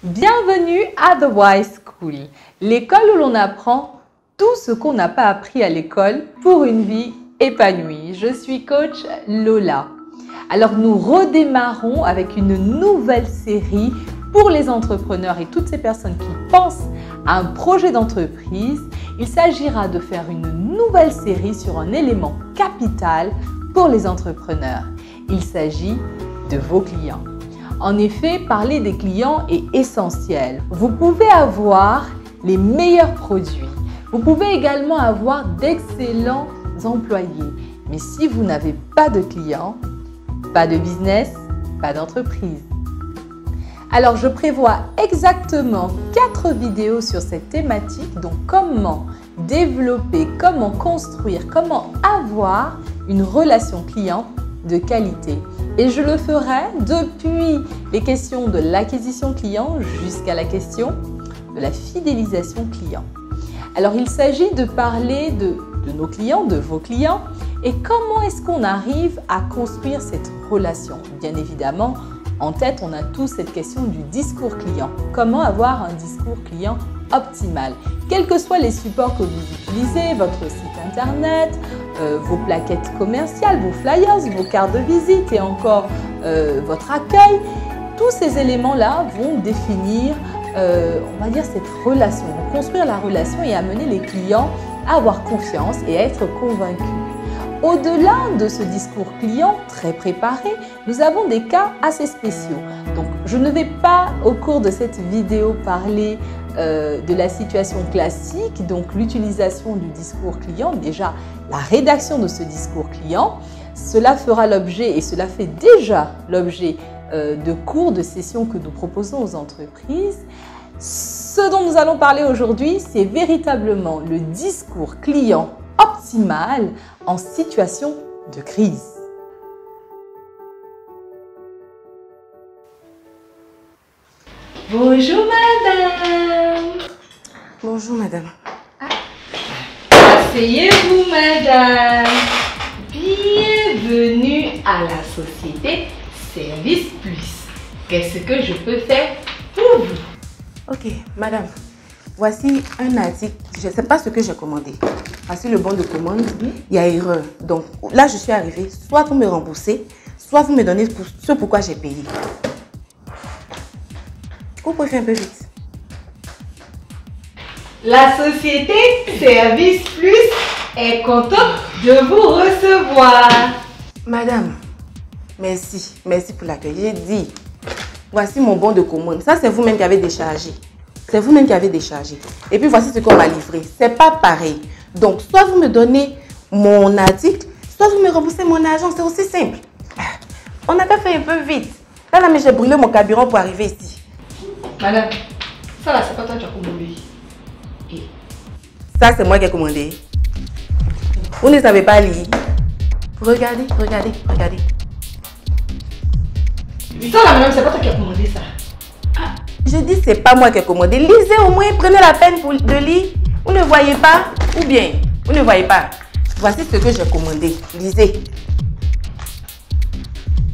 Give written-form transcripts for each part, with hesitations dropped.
Bienvenue à The Wise School, l'école où l'on apprend tout ce qu'on n'a pas appris à l'école pour une vie épanouie. Je suis coach Lola. Alors nous redémarrons avec une nouvelle série pour les entrepreneurs et toutes ces personnes qui pensent à un projet d'entreprise. Il s'agira de faire une nouvelle série sur un élément capital pour les entrepreneurs. Il s'agit de vos clients. En effet, parler des clients est essentiel. Vous pouvez avoir les meilleurs produits. Vous pouvez également avoir d'excellents employés. Mais si vous n'avez pas de clients, pas de business, pas d'entreprise. Alors, je prévois exactement 4 vidéos sur cette thématique. Donc, comment développer, comment construire, comment avoir une relation client de qualité. Et je le ferai depuis les questions de l'acquisition client jusqu'à la question de la fidélisation client. Alors, il s'agit de parler de nos clients, de vos clients et comment est-ce qu'on arrive à construire cette relation. Bien évidemment, en tête, on a tous cette question du discours client. Comment avoir un discours client optimal? Quels que soient les supports que vous utilisez, votre site internet, vos plaquettes commerciales, vos flyers, vos cartes de visite et encore votre accueil, tous ces éléments-là vont définir, on va dire, cette relation, vont construire la relation et amener les clients à avoir confiance et à être convaincus. Au-delà de ce discours client très préparé, nous avons des cas assez spéciaux. Donc, je ne vais pas, au cours de cette vidéo, parler de la situation classique, donc l'utilisation du discours client, déjà la rédaction de ce discours client. Cela fera l'objet, et cela fait déjà l'objet de cours, de sessions que nous proposons aux entreprises. Ce dont nous allons parler aujourd'hui, c'est véritablement le discours client optimal en situation de crise. Bonjour madame. Bonjour madame. Asseyez-vous madame. Bienvenue à la société Service Plus. Qu'est-ce que je peux faire pour vous? Ok madame, voici un article, je ne sais pas ce que j'ai commandé. Voici le bon de commande, il y a erreur. Donc là je suis arrivée, soit vous me remboursez, soit vous me donnez ce pourquoi j'ai payé. Vous pouvez faire un peu vite. La société Service Plus est contente de vous recevoir. Madame, merci pour l'accueil. J'ai dit, voici mon bon de commande. Ça c'est vous-même qui avez déchargé. C'est vous-même qui avez déchargé. Et puis voici ce qu'on m'a livré. C'est pas pareil. Donc soit vous me donnez mon article, soit vous me remboursez mon argent. C'est aussi simple. On a qu'à faire un peu vite. Là, mais j'ai brûlé mon carburant pour arriver ici. Madame, ça là, c'est pas toi qui as commandé. Et ça, c'est moi qui ai commandé. Vous ne savez pas lire. Regardez. Ça là, madame, c'est pas toi qui as commandé ça. Je dis, c'est pas moi qui ai commandé. Lisez au moins, prenez la peine de lire. Vous ne voyez pas? Ou bien, vous ne voyez pas? Voici ce que j'ai commandé. Lisez.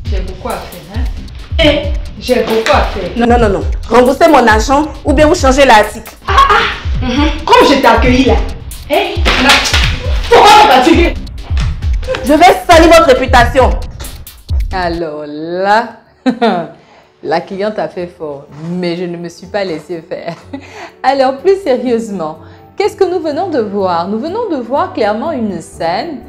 J'ai beaucoup à faire, hein? Et j'ai beaucoup à faire. Non. Remboursez mon argent ou bien vous changez l'article. Comme je t'ai accueilli là. Pourquoi vas-tu? Je vais salir votre réputation. Alors là, la cliente a fait fort, mais je ne me suis pas laissé faire. Alors plus sérieusement, qu'est-ce que nous venons de voir? Nous venons de voir clairement une scène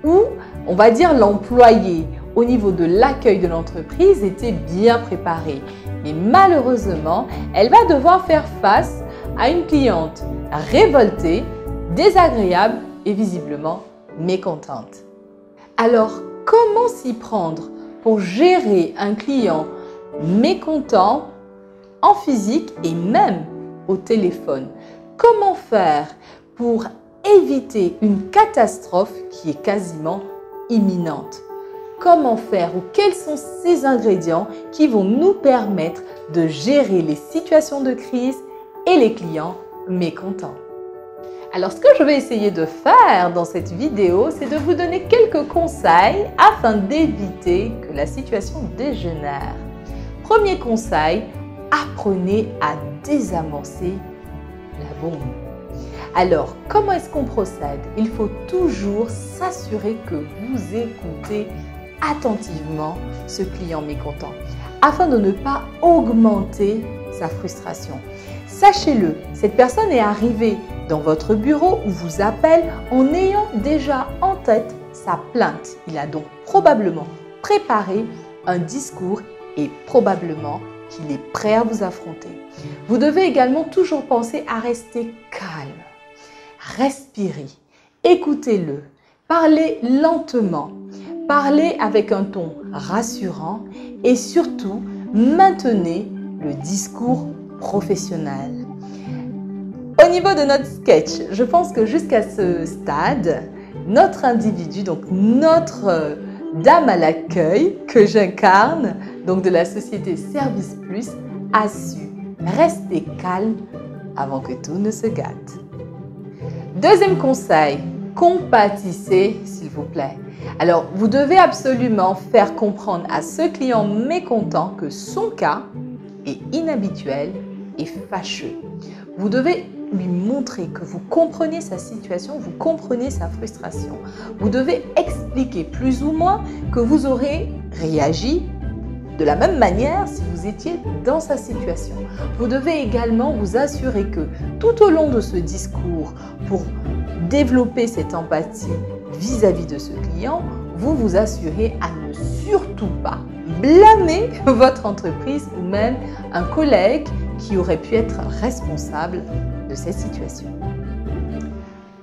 où, on va dire, l'employé au niveau de l'accueil de l'entreprise était bien préparé. Mais malheureusement, elle va devoir faire face à une cliente révoltée, désagréable et visiblement mécontente. Alors, comment s'y prendre pour gérer un client mécontent en physique et même au téléphone? Comment faire pour éviter une catastrophe qui est quasiment imminente? Comment faire ou quels sont ces ingrédients qui vont nous permettre de gérer les situations de crise et les clients mécontents? Alors, ce que je vais essayer de faire dans cette vidéo, c'est de vous donner quelques conseils afin d'éviter que la situation dégénère. Premier conseil, apprenez à désamorcer la bombe. Alors, comment est-ce qu'on procède? Il faut toujours s'assurer que vous écoutez attentivement ce client mécontent afin de ne pas augmenter sa frustration. Sachez-le, cette personne est arrivée dans votre bureau ou vous appelle en ayant déjà en tête sa plainte. Il a donc probablement préparé un discours et probablement qu'il est prêt à vous affronter. Vous devez également toujours penser à rester calme. Respirez, écoutez-le, parlez lentement, parlez avec un ton rassurant et surtout maintenez le discours professionnel. Au niveau de notre sketch, je pense que jusqu'à ce stade, notre individu, donc notre dame à l'accueil que j'incarne, donc de la société Service Plus, a su rester calme avant que tout ne se gâte. Deuxième conseil, compatissez s'il vous plaît. Alors, vous devez absolument faire comprendre à ce client mécontent que son cas est inhabituel et fâcheux. Vous devez lui montrer que vous comprenez sa situation, vous comprenez sa frustration. Vous devez expliquer plus ou moins que vous aurez réagi de la même manière si vous étiez dans sa situation. Vous devez également vous assurer que tout au long de ce discours, pour développer cette empathie vis-à-vis de ce client, vous vous assurez à ne surtout pas blâmer votre entreprise ou même un collègue qui aurait pu être responsable de cette situation.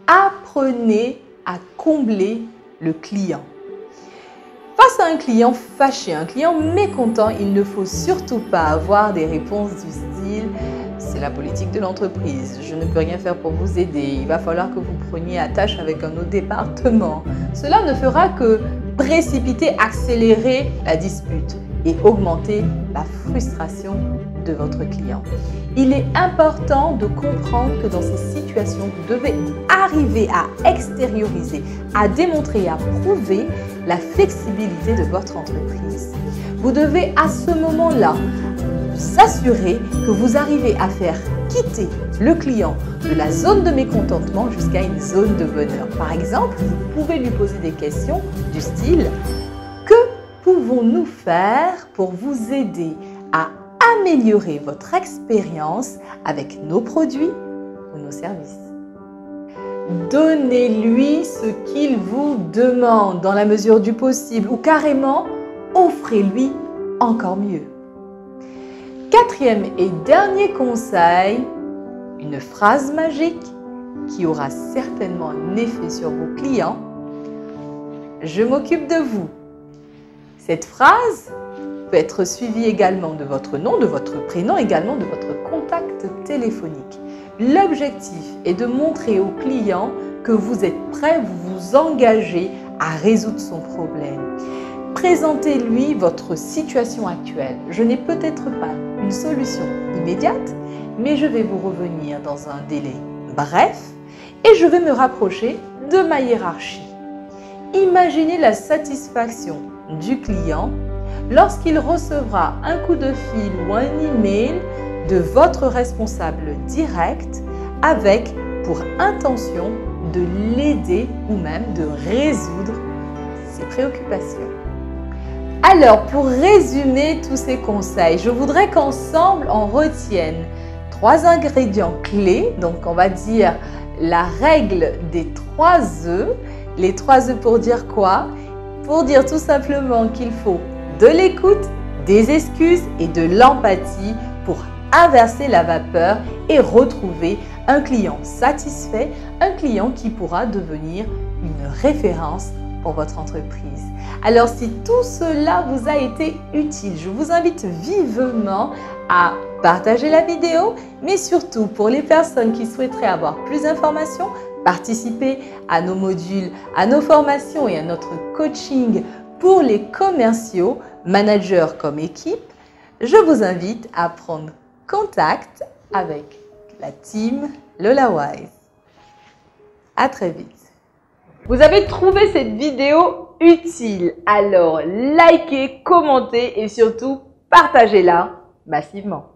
Apprenez à combler le client. Face à un client fâché, un client mécontent, il ne faut surtout pas avoir des réponses du style « c'est la politique de l'entreprise, je ne peux rien faire pour vous aider, il va falloir que vous preniez attache avec un autre département ». Cela ne fera que précipiter, accélérer la dispute et augmenter la frustration de votre client. Il est important de comprendre que dans ces situations, vous devez arriver à extérioriser, à démontrer, à prouver la flexibilité de votre entreprise. Vous devez à ce moment-là vous assurer que vous arrivez à faire quitter le client de la zone de mécontentement jusqu'à une zone de bonheur. Par exemple, vous pouvez lui poser des questions du style « Que pouvons-nous faire pour vous aider à améliorer votre expérience avec nos produits ou nos services ?» Donnez-lui ce qu'il vous demande dans la mesure du possible ou carrément offrez-lui encore mieux. Quatrième et dernier conseil, une phrase magique qui aura certainement un effet sur vos clients. Je m'occupe de vous. Cette phrase peut être suivie également de votre nom, de votre prénom, également de votre contact téléphonique. L'objectif est de montrer au client que vous êtes prêt, vous vous engagez à résoudre son problème. Présentez-lui votre situation actuelle. Je n'ai peut-être pas une solution immédiate, mais je vais vous revenir dans un délai bref et je vais me rapprocher de ma hiérarchie. Imaginez la satisfaction du client lorsqu'il recevra un coup de fil ou un email de votre responsable direct avec pour intention de l'aider ou même de résoudre ses préoccupations. Alors, pour résumer tous ces conseils, je voudrais qu'ensemble on retienne 3 ingrédients clés. Donc, on va dire la règle des 3 œufs. Les 3 œufs pour dire quoi? Pour dire tout simplement qu'il faut de l'écoute, des excuses et de l'empathie pour inverser la vapeur et retrouver un client satisfait, un client qui pourra devenir une référence pour votre entreprise. Alors, si tout cela vous a été utile, je vous invite vivement à partager la vidéo, mais surtout pour les personnes qui souhaiteraient avoir plus d'informations, participer à nos modules, à nos formations et à notre coaching pour les commerciaux, managers comme équipe, je vous invite à prendre contact avec la team Lola Wise. À très vite. Vous avez trouvé cette vidéo utile, alors likez, commentez et surtout partagez-la massivement.